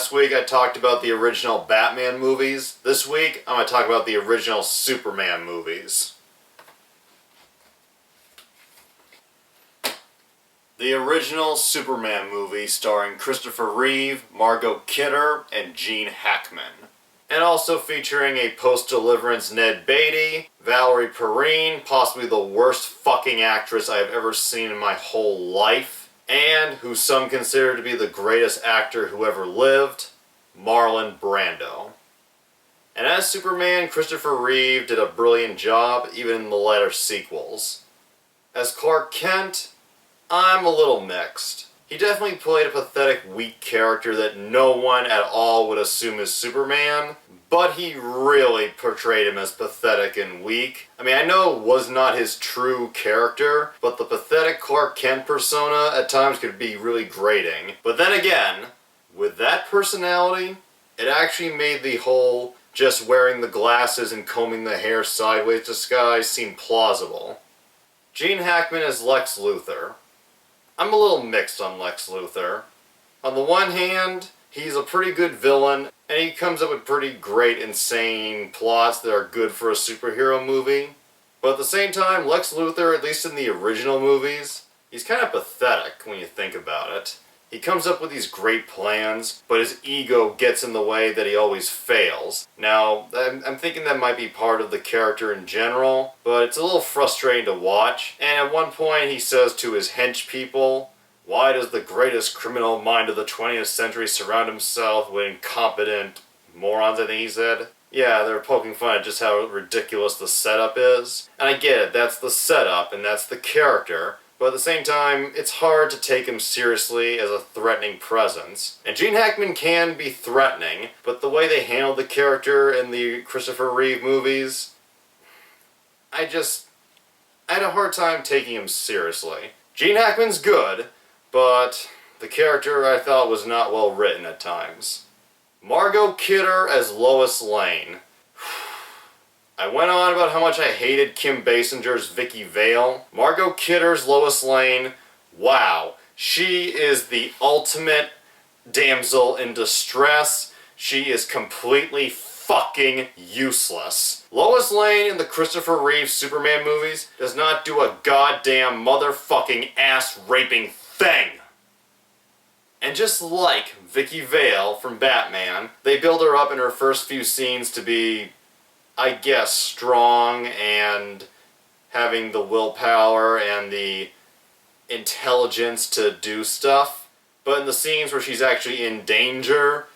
Last week I talked about the original Batman movies. This week I'm going to talk about the original Superman movies. The original Superman movie starring Christopher Reeve, Margot Kidder, and Gene Hackman. And also featuring a post-deliverance Ned Beatty, Valerie Perrine, possibly the worst fucking actress I have ever seen in my whole life, and who some consider to be the greatest actor who ever lived, Marlon Brando. And as Superman, Christopher Reeve did a brilliant job, even in the latter sequels. As Clark Kent, I'm a little mixed. He definitely played a pathetic, weak character that no one at all would assume is Superman, but he really portrayed him as pathetic and weak. I mean, I know it was not his true character, but the pathetic Clark Kent persona at times could be really grating. But then again, with that personality, it actually made the whole just wearing the glasses and combing the hair sideways disguise seem plausible. Gene Hackman as Lex Luthor. I'm a little mixed on Lex Luthor. On the one hand, he's a pretty good villain, and he comes up with pretty great, insane plots that are good for a superhero movie. But at the same time, Lex Luthor, at least in the original movies, he's kind of pathetic when you think about it. He comes up with these great plans, but his ego gets in the way that he always fails. Now, I'm thinking that might be part of the character in general, but it's a little frustrating to watch. And at one point he says to his hench people, "Why does the greatest criminal mind of the 20th century surround himself with incompetent morons," I think he said. Yeah, they're poking fun at just how ridiculous the setup is. And I get it, that's the setup and that's the character. But at the same time, it's hard to take him seriously as a threatening presence. And Gene Hackman can be threatening, but the way they handled the character in the Christopher Reeve movies, I had a hard time taking him seriously. Gene Hackman's good, but the character I thought was not well written at times. Margot Kidder as Lois Lane. I went on about how much I hated Kim Basinger's Vicky Vale. Margot Kidder's Lois Lane, wow. She is the ultimate damsel in distress. She is completely fucking useless. Lois Lane in the Christopher Reeve Superman movies does not do a goddamn motherfucking ass-raping thing. And just like Vicky Vale from Batman, they build her up in her first few scenes to be, I guess, strong and having the willpower and the intelligence to do stuff. But in the scenes where she's actually in danger,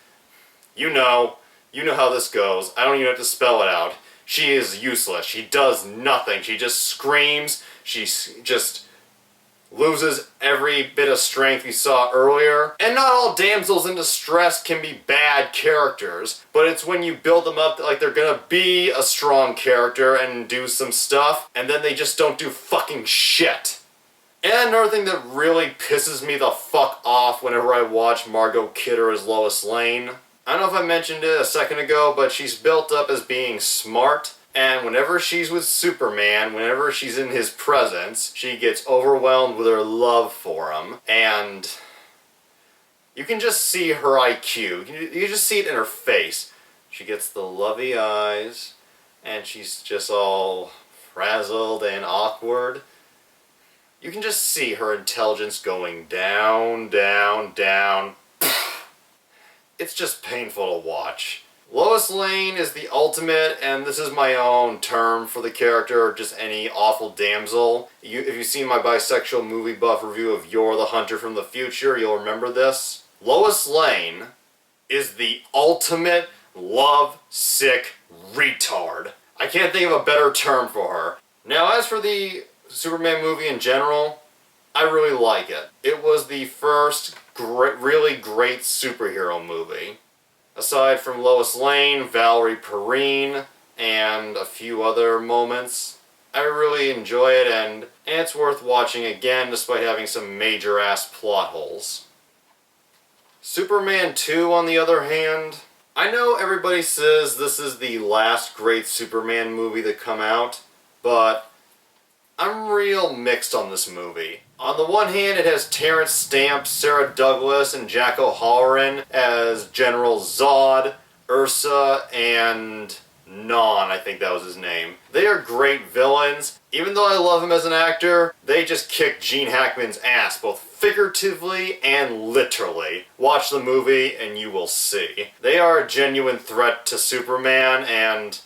you know how this goes. I don't even have to spell it out. She is useless. She does nothing. She just screams. She just loses every bit of strength we saw earlier. And not all damsels in distress can be bad characters, but it's when you build them up like they're gonna be a strong character and do some stuff, and then they just don't do fucking shit. And another thing that really pisses me the fuck off whenever I watch Margot Kidder as Lois Lane, I don't know if I mentioned it a second ago, but she's built up as being smart. And whenever she's with Superman, whenever she's in his presence, she gets overwhelmed with her love for him. And you can just see her IQ. You just see it in her face. She gets the lovey eyes, and she's just all frazzled and awkward. You can just see her intelligence going down, down, down. It's just painful to watch. Lois Lane is the ultimate, and this is my own term for the character, or just any awful damsel. If you've seen my bisexual movie buff review of You're the Hunter from the Future, you'll remember this. Lois Lane is the ultimate love-sick retard. I can't think of a better term for her. Now, as for the Superman movie in general, I really like it. It was the first really great superhero movie. Aside from Lois Lane, Valerie Perrine, and a few other moments, I really enjoy it, and it's worth watching again despite having some major-ass plot holes. Superman 2, on the other hand, I know everybody says this is the last great Superman movie to come out, but I'm really feel mixed on this movie. On the one hand, it has Terrence Stamp, Sarah Douglas, and Jack O'Halloran as General Zod, Ursa, and Non, I think that was his name. They are great villains. Even though I love him as an actor, they just kick Gene Hackman's ass, both figuratively and literally. Watch the movie and you will see. They are a genuine threat to Superman, and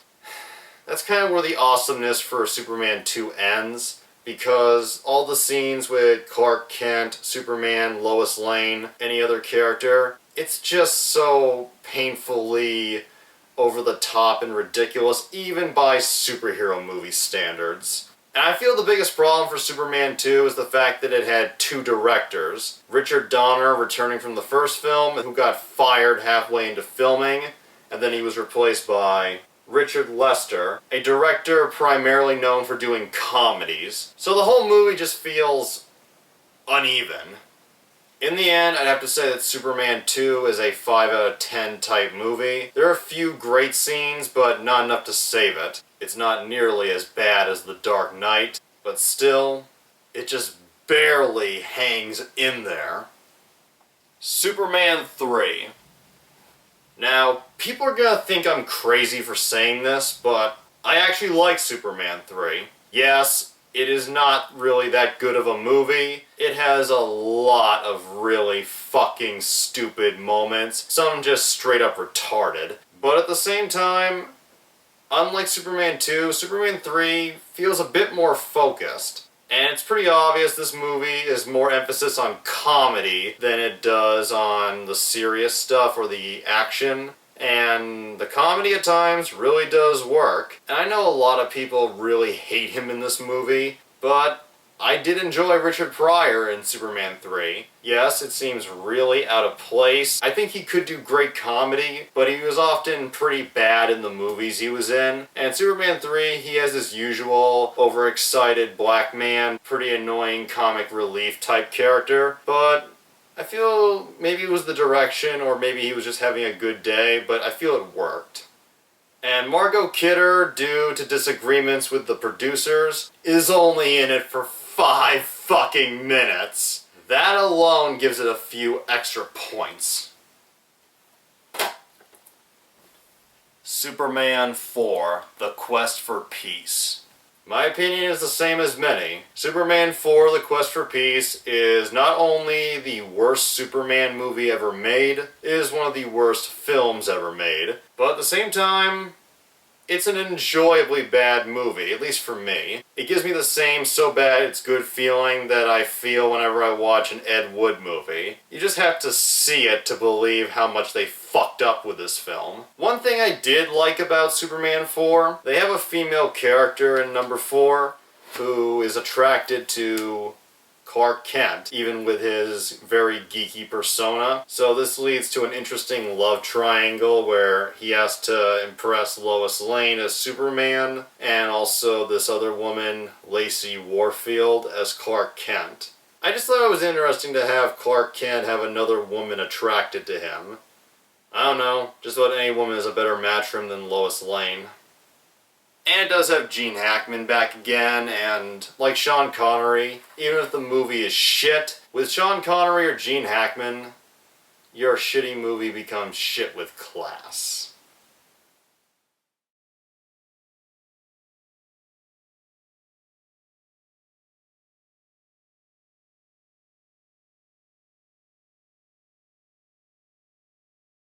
that's kind of where the awesomeness for Superman 2 ends, because all the scenes with Clark Kent, Superman, Lois Lane, any other character, it's just so painfully over the top and ridiculous, even by superhero movie standards. And I feel the biggest problem for Superman 2 is the fact that it had two directors. Richard Donner, returning from the first film, who got fired halfway into filming, and then he was replaced by Richard Lester, a director primarily known for doing comedies. So the whole movie just feels uneven. In the end, I'd have to say that Superman 2 is a 5 out of 10 type movie. There are a few great scenes, but not enough to save it. It's not nearly as bad as The Dark Knight, but still, it just barely hangs in there. Superman 3. Now, people are gonna think I'm crazy for saying this, but I actually like Superman 3. Yes, it is not really that good of a movie. It has a lot of really fucking stupid moments, some just straight up retarded. But at the same time, unlike Superman 2, Superman 3 feels a bit more focused. And it's pretty obvious this movie is more emphasis on comedy than it does on the serious stuff or the action. And the comedy at times really does work. And I know a lot of people really hate him in this movie, but I did enjoy Richard Pryor in Superman 3. Yes, it seems really out of place. I think he could do great comedy, but he was often pretty bad in the movies he was in. And Superman 3, he has this usual overexcited black man, pretty annoying comic relief type character, but I feel maybe it was the direction, or maybe he was just having a good day, but I feel it worked. And Margot Kidder, due to disagreements with the producers, is only in it for 5 fucking minutes. That alone gives it a few extra points. Superman 4, The Quest for Peace. My opinion is the same as many. Superman 4, The Quest for Peace is not only the worst Superman movie ever made, it is one of the worst films ever made, but at the same time, it's an enjoyably bad movie, at least for me. It gives me the same so bad it's good feeling that I feel whenever I watch an Ed Wood movie. You just have to see it to believe how much they fucked up with this film. One thing I did like about Superman 4, they have a female character in number 4 who is attracted to Clark Kent, even with his very geeky persona. So this leads to an interesting love triangle where he has to impress Lois Lane as Superman, and also this other woman, Lacey Warfield, as Clark Kent. I just thought it was interesting to have Clark Kent have another woman attracted to him. I don't know, just thought any woman is a better match for him than Lois Lane. And it does have Gene Hackman back again, and like Sean Connery, even if the movie is shit, with Sean Connery or Gene Hackman, your shitty movie becomes shit with class.